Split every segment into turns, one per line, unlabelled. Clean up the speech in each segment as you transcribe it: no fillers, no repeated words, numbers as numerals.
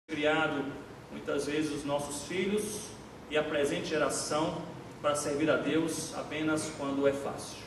criado muitas vezes os nossos filhos e a presente geração para servir a Deus apenas quando é fácil,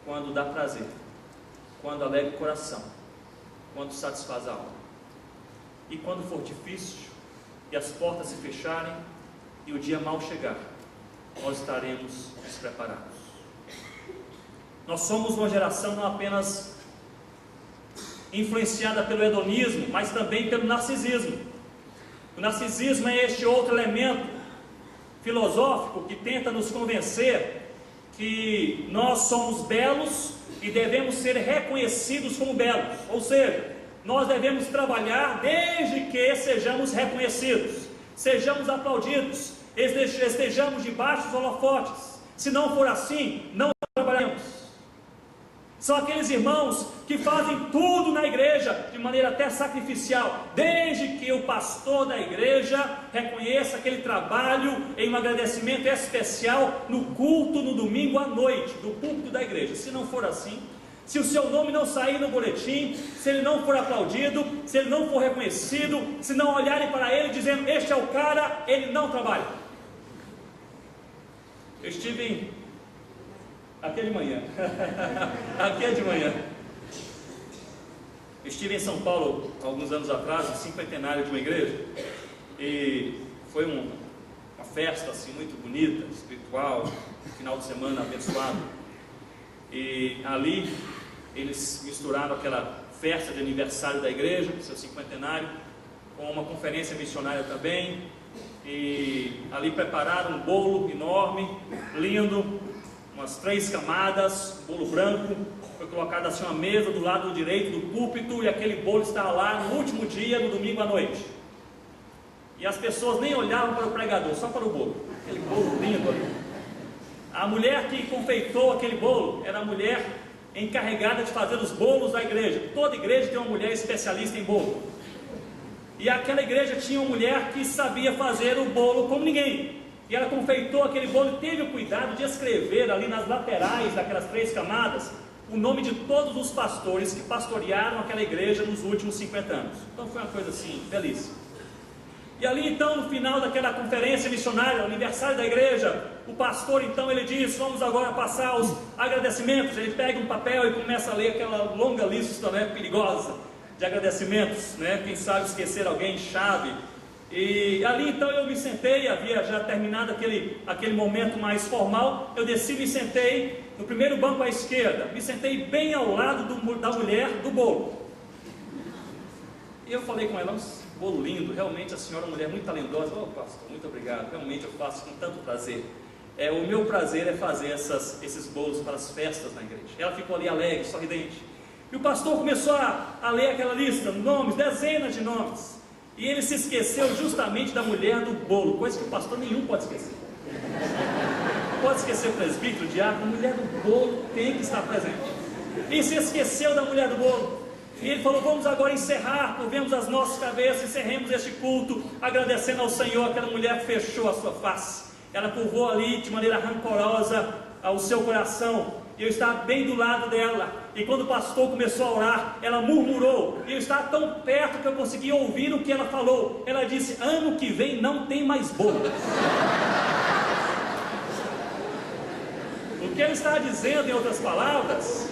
quando dá prazer, quando alegra o coração, quando satisfaz a alma. E quando for difícil e as portas se fecharem e o dia mal chegar, nós estaremos despreparados. Nós somos uma geração não apenas influenciada pelo hedonismo, mas também pelo narcisismo. O narcisismo é este outro elemento filosófico que tenta nos convencer que nós somos belos e devemos ser reconhecidos como belos, ou seja, nós devemos trabalhar desde que sejamos reconhecidos, sejamos aplaudidos, estejamos debaixo dos holofotes. Se não for assim, não trabalharemos. São aqueles irmãos que fazem tudo na igreja, de maneira até sacrificial, desde que o pastor da igreja reconheça aquele trabalho em um agradecimento especial no culto no domingo à noite, do púlpito da igreja. Se não for assim, se o seu nome não sair no boletim, se ele não for aplaudido, se ele não for reconhecido, se não olharem para ele dizendo, este é o cara, ele não trabalha. Eu estive aqui de manhã, eu estive em São Paulo alguns anos atrás, no cinquentenário de uma igreja, e foi uma festa assim muito bonita, espiritual, final de semana abençoado, e ali eles misturaram aquela festa de aniversário da igreja, seu cinquentenário, com uma conferência missionária também, e ali prepararam um bolo enorme, lindo, umas 3 camadas, bolo branco, foi colocado assim uma mesa do lado direito do púlpito, e aquele bolo estava lá no último dia, no domingo à noite, e as pessoas nem olhavam para o pregador, só para o bolo, aquele bolo lindo ali. A mulher que confeitou aquele bolo era a mulher encarregada de fazer os bolos da igreja. Toda igreja tem uma mulher especialista em bolo, e aquela igreja tinha uma mulher que sabia fazer o bolo como ninguém, e ela confeitou aquele bolo e teve o cuidado de escrever ali nas laterais daquelas 3 camadas o nome de todos os pastores que pastorearam aquela igreja nos últimos 50 anos. Então foi uma coisa assim, belíssima. E ali então, no final daquela conferência missionária, aniversário da igreja, o pastor então ele diz, vamos agora passar os agradecimentos. Ele pega um papel e começa a ler aquela longa lista, né, perigosa de agradecimentos, né? Quem sabe esquecer alguém chave. E ali então eu me sentei, havia já terminado aquele momento mais formal, eu desci e me sentei no primeiro banco à esquerda, me sentei bem ao lado da mulher do bolo. E eu falei com ela, bolo lindo, realmente a senhora é uma mulher muito talentosa. Oh pastor, muito obrigado, realmente eu faço com tanto prazer. O meu prazer é fazer esses bolos para as festas na igreja. Ela ficou ali alegre, sorridente. E o pastor começou a ler aquela lista, nomes, dezenas de nomes. E ele se esqueceu justamente da mulher do bolo, coisa que o pastor nenhum pode esquecer. Não pode esquecer o presbítero, o diácono, a mulher do bolo tem que estar presente. E se esqueceu da mulher do bolo. E ele falou, vamos agora encerrar, curvemos as nossas cabeças, encerremos este culto, agradecendo ao Senhor. Aquela mulher fechou a sua face, ela curvou ali de maneira rancorosa ao seu coração, e eu estava bem do lado dela, e quando o pastor começou a orar, ela murmurou, e eu estava tão perto que eu conseguia ouvir o que ela falou. Ela disse, ano que vem não tem mais bolo. O que ele está dizendo, em outras palavras,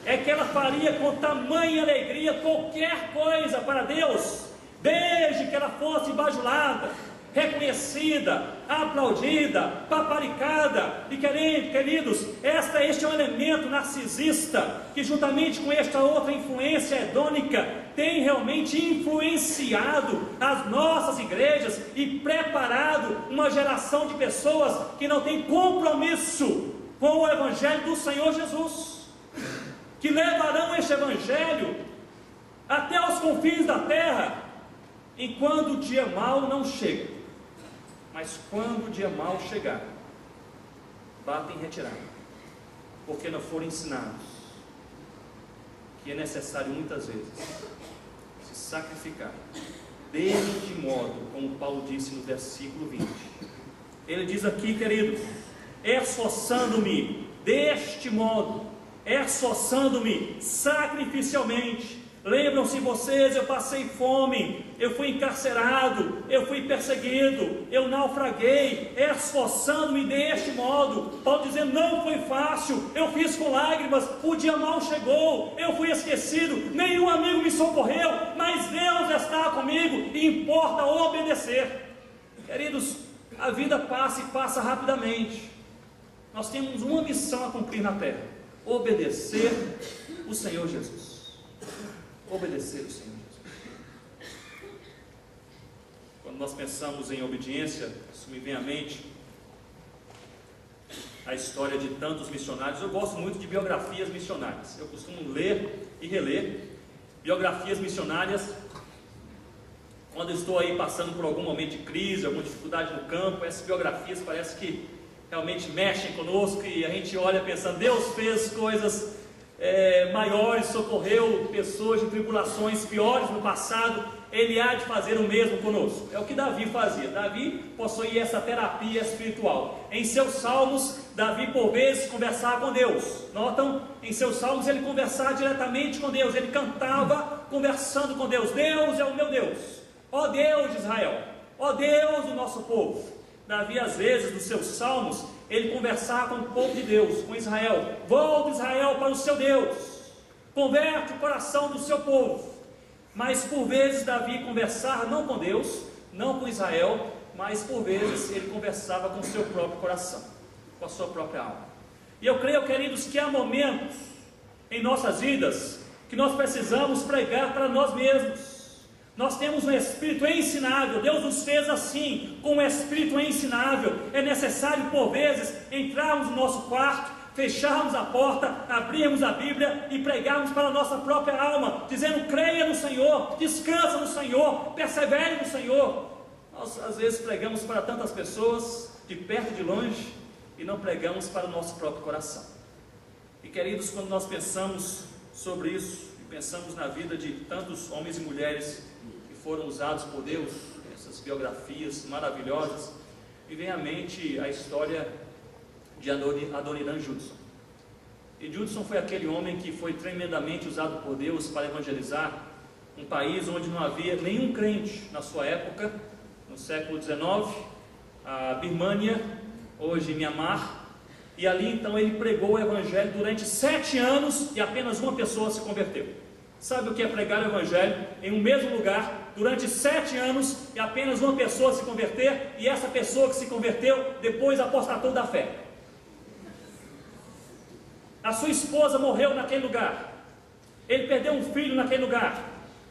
é que ela faria com tamanha alegria qualquer coisa para Deus, desde que ela fosse bajulada, reconhecida, aplaudida, paparicada. E queridos, este é um elemento narcisista que, juntamente com esta outra influência hedônica, tem realmente influenciado as nossas igrejas e preparado uma geração de pessoas que não tem compromisso com o Evangelho do Senhor Jesus, que levarão este Evangelho até os confins da terra, enquanto o dia mau não chega. Mas quando o dia mau chegar, batem em retirada, porque não foram ensinados que é necessário muitas vezes se sacrificar, deste modo, como Paulo disse no versículo 20. Ele diz aqui, querido, esforçando-me deste modo, esforçando-me sacrificialmente, Lembram-se vocês, eu passei fome, eu fui encarcerado, eu fui perseguido, eu naufraguei, esforçando-me deste modo. Paulo dizendo, não foi fácil, eu fiz com lágrimas, o dia mal chegou, eu fui esquecido, nenhum amigo me socorreu, mas Deus está comigo e importa obedecer. Queridos, a vida passa e passa rapidamente. Nós temos uma missão a cumprir na terra: obedecer o Senhor Jesus. Obedecer o Senhor Jesus. Quando nós pensamos em obediência, isso me vem à mente a história de tantos missionários. Eu gosto muito de biografias missionárias. Eu costumo ler e reler biografias missionárias quando eu estou aí passando por algum momento de crise, alguma dificuldade no campo. Essas biografias parece que realmente mexem conosco e a gente olha pensando, Deus fez coisas maiores, socorreu pessoas de tribulações piores no passado, Ele há de fazer o mesmo conosco. É o que Davi fazia. Davi possuía essa terapia espiritual. Em seus salmos, Davi por vezes conversava com Deus. Notam? Em seus salmos ele conversava diretamente com Deus, ele cantava conversando com Deus. Deus é o meu Deus, ó Deus de Israel, ó Deus do nosso povo. Davi, às vezes, nos seus salmos, ele conversava com o povo de Deus, com Israel. Volta Israel para o seu Deus, converte o coração do seu povo. Mas por vezes Davi conversava não com Deus, não com Israel, mas por vezes ele conversava com o seu próprio coração, com a sua própria alma. E eu creio, queridos, que há momentos em nossas vidas que nós precisamos pregar para nós mesmos. Nós temos um espírito ensinável, Deus nos fez assim, com um espírito ensinável. É necessário por vezes entrarmos no nosso quarto, fecharmos a porta, abrirmos a Bíblia e pregarmos para a nossa própria alma, dizendo, creia no Senhor, descansa no Senhor, persevere no Senhor. Nós às vezes pregamos para tantas pessoas, de perto e de longe, e não pregamos para o nosso próprio coração. E queridos, quando nós pensamos sobre isso, e pensamos na vida de tantos homens e mulheres que foram usados por Deus, essas biografias maravilhosas, me vem à mente a história de Adoniran Judson. E Judson foi aquele homem que foi tremendamente usado por Deus para evangelizar um país onde não havia nenhum crente na sua época, no século XIX, a Birmânia, hoje Mianmar, e ali então ele pregou o evangelho durante 7 anos e apenas uma pessoa se converteu. Sabe o que é pregar o evangelho em um mesmo lugar durante 7 anos e apenas uma pessoa se converter, e essa pessoa que se converteu depois apostatou da fé? A sua esposa morreu naquele lugar, ele perdeu um filho naquele lugar,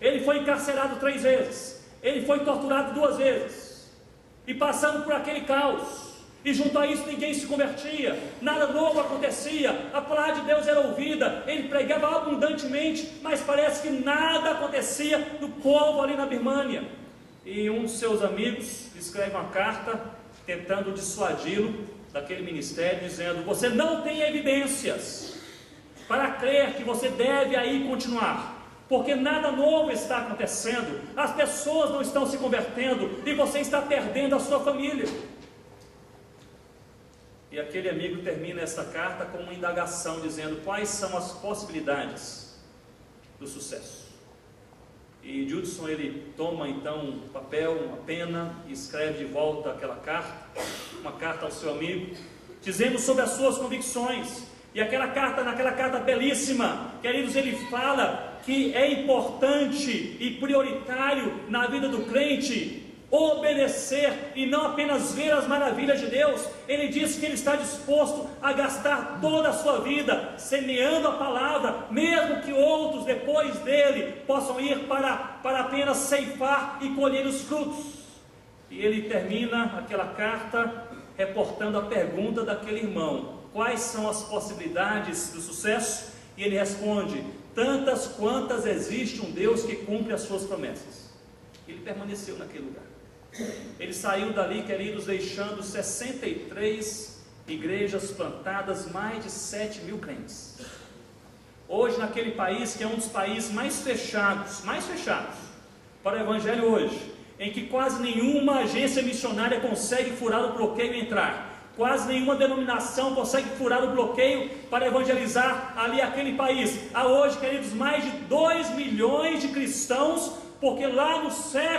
ele foi encarcerado 3 vezes, ele foi torturado 2 vezes, e passando por aquele caos, e junto a isso ninguém se convertia, nada novo acontecia, a palavra de Deus era ouvida, ele pregava abundantemente, mas parece que nada acontecia no povo ali na Birmânia. E um dos seus amigos escreve uma carta tentando dissuadi-lo daquele ministério, dizendo, você não tem evidências para crer que você deve aí continuar, porque nada novo está acontecendo, as pessoas não estão se convertendo, e você está perdendo a sua família. E aquele amigo termina essa carta com uma indagação, dizendo, quais são as possibilidades do sucesso? E Judson, ele toma então um papel, uma pena, e escreve de volta aquela carta, uma carta ao seu amigo, dizendo sobre as suas convicções. E naquela carta belíssima, queridos, ele fala que é importante e prioritário na vida do crente obedecer e não apenas ver as maravilhas de Deus. Ele diz que ele está disposto a gastar toda a sua vida semeando a palavra, mesmo que outros depois dele possam ir para apenas ceifar e colher os frutos. E ele termina aquela carta reportando a pergunta daquele irmão, quais são as possibilidades do sucesso? E ele responde, tantas quantas existe um Deus que cumpre as suas promessas. Ele permaneceu naquele lugar. Ele saiu dali, queridos, deixando 63 igrejas plantadas, mais de 7.000 crentes. Hoje, naquele país, que é um dos países mais fechados para o evangelho hoje, em que quase nenhuma agência missionária consegue furar o bloqueio e entrar, quase nenhuma denominação consegue furar o bloqueio para evangelizar ali aquele país. Há hoje, queridos, mais de 2 milhões de cristãos, porque lá no século